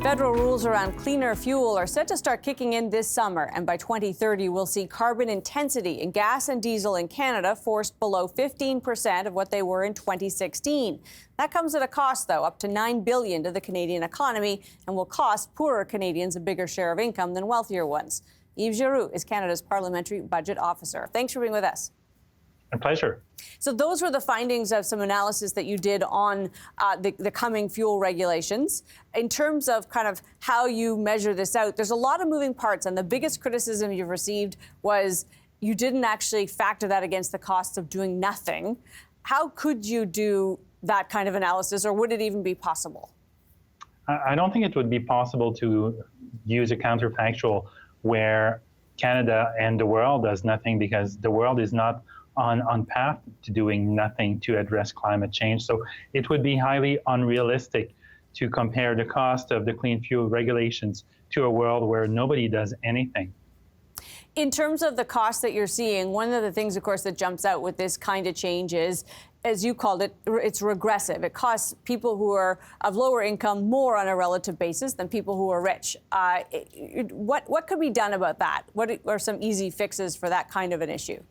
Federal rules around cleaner fuel are set to start kicking in this summer, and by 2030, we'll see carbon intensity in gas and diesel in Canada forced below 15% of what they were in 2016. That comes at a cost, though, up to $9 billion to the Canadian economy, and will cost poorer Canadians a bigger share of income than wealthier ones. Yves Giroux is Canada's Parliamentary Budget Officer. Thanks for being with us. A pleasure. So those were the findings of some analysis that you did on the coming fuel regulations. In terms of kind of how you measure this out, there's a lot of moving parts, and the biggest criticism you've received was you didn't actually factor that against the costs of doing nothing. How could you do that kind of analysis, or would it even be possible? I don't think it would be possible to use a counterfactual where Canada and the world does nothing, because the world is not on path to doing nothing to address climate change. So it would be highly unrealistic to compare the cost of the clean fuel regulations to a world where nobody does anything. In terms of the cost that you're seeing, one of the things, of course, that jumps out with this kind of change is, as you called it, it's regressive. It costs people who are of lower income more on a relative basis than people who are rich. What could be done about that? What are some easy fixes for that kind of an issue?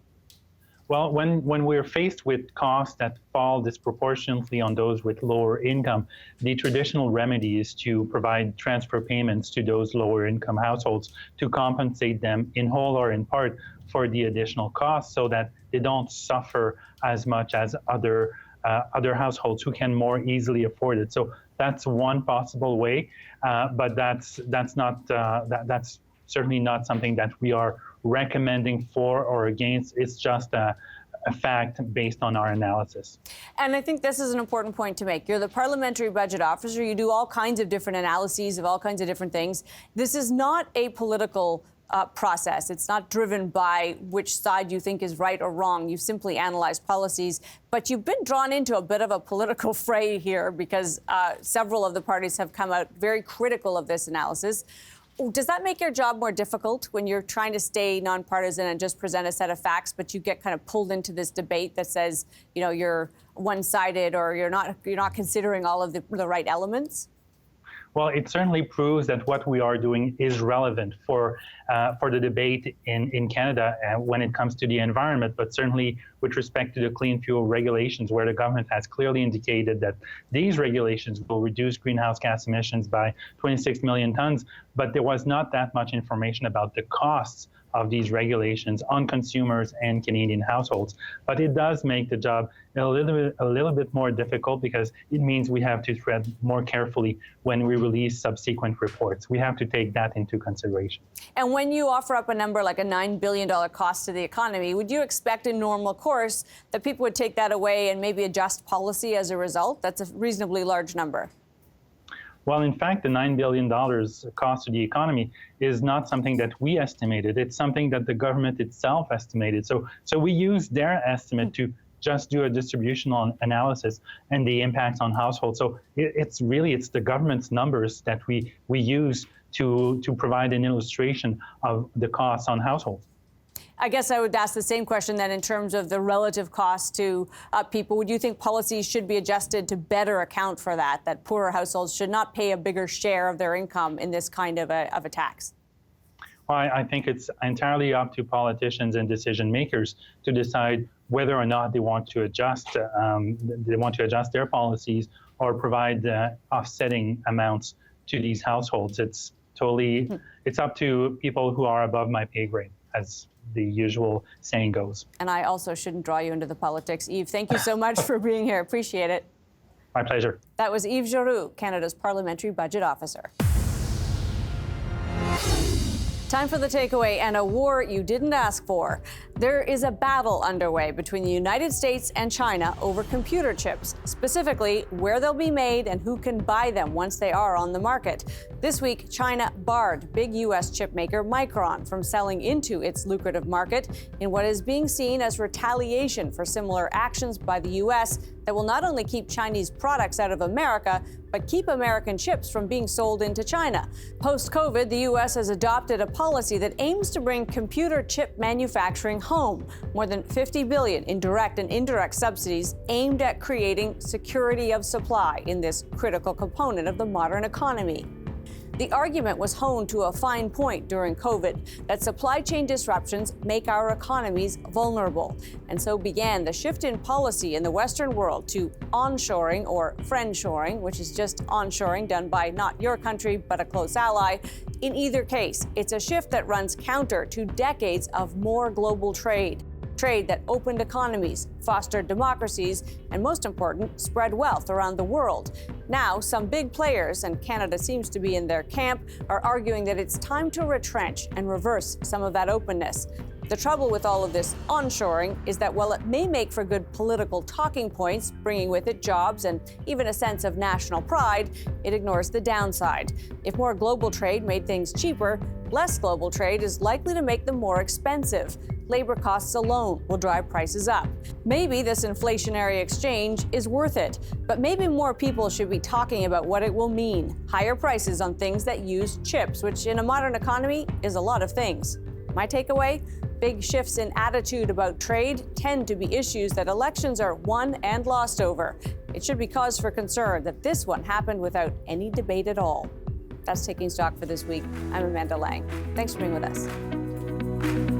Well, when we're faced with costs that fall disproportionately on those with lower income, the traditional remedy is to provide transfer payments to those lower income households to compensate them in whole or in part for the additional costs, so that they don't suffer as much as other households who can more easily afford it. So that's one possible way, but that's certainly not something that we are recommending for or against. It's just a fact based on our analysis. And I think this is an important point to make. You're the Parliamentary Budget Officer. You do all kinds of different analyses of all kinds of different things. This is not a political process. It's not driven by which side you think is right or wrong. You simply analyze policies. But you've been drawn into a bit of a political fray here, because several of the parties have come out very critical of this analysis. Does that make your job more difficult when you're trying to stay nonpartisan and just present a set of facts, but you get kind of pulled into this debate that says, you know, you're one-sided, or you're not considering all of the right elements? Well, it certainly proves that what we are doing is relevant for the debate in Canada when it comes to the environment, but certainly with respect to the clean fuel regulations, where the government has clearly indicated that these regulations will reduce greenhouse gas emissions by 26 million tons, but there was not that much information about the costs of these regulations on consumers and Canadian households. But it does make the job a little bit more difficult, because it means we have to tread more carefully when we release subsequent reports. We have to take that into consideration. And when you offer up a number like a $9 billion cost to the economy, would you expect in normal course that people would take that away and maybe adjust policy as a result? That's a reasonably large number. Well, in fact, the $9 billion cost to the economy is not something that we estimated. It's something that the government itself estimated. So we use their estimate to just do a distributional analysis and the impacts on households. So it's the government's numbers that we use to provide an illustration of the costs on households. I guess I would ask the same question then in terms of the relative cost to people. Would you think policies should be adjusted to better account for that poorer households should not pay a bigger share of their income in this kind of a tax? Well, I think it's entirely up to politicians and decision makers to decide whether or not they want to adjust their policies or provide offsetting amounts to these households. It's up to people who are above my pay grade, as the usual saying goes. And I also shouldn't draw you into the politics. Yves, thank you so much for being here. Appreciate it. My pleasure. That was Yves Giroux, Canada's Parliamentary Budget Officer. Time for the takeaway, and a war you didn't ask for. There is a battle underway between the United States and China over computer chips, specifically where they'll be made and who can buy them once they are on the market. This week, China barred big U.S. chip maker Micron from selling into its lucrative market in what is being seen as retaliation for similar actions by the U.S. that will not only keep Chinese products out of America, but keep American chips from being sold into China. Post-COVID, the U.S. has adopted a policy that aims to bring computer chip manufacturing home. More than $50 billion in direct and indirect subsidies aimed at creating security of supply in this critical component of the modern economy. The argument was honed to a fine point during COVID, that supply chain disruptions make our economies vulnerable. And so began the shift in policy in the Western world to onshoring or friendshoring, which is just onshoring done by not your country, but a close ally. In either case, it's a shift that runs counter to decades of more global trade. Trade that opened economies, fostered democracies, and most important, spread wealth around the world. Now, some big players, and Canada seems to be in their camp, are arguing that it's time to retrench and reverse some of that openness. The trouble with all of this onshoring is that while it may make for good political talking points, bringing with it jobs and even a sense of national pride, it ignores the downside. If more global trade made things cheaper, less global trade is likely to make them more expensive. Labor costs alone will drive prices up. Maybe this inflationary exchange is worth it, but maybe more people should be talking about what it will mean. Higher prices on things that use chips, which in a modern economy is a lot of things. My takeaway? Big shifts in attitude about trade tend to be issues that elections are won and lost over. It should be cause for concern that this one happened without any debate at all. That's Taking Stock for this week. I'm Amanda Lang. Thanks for being with us.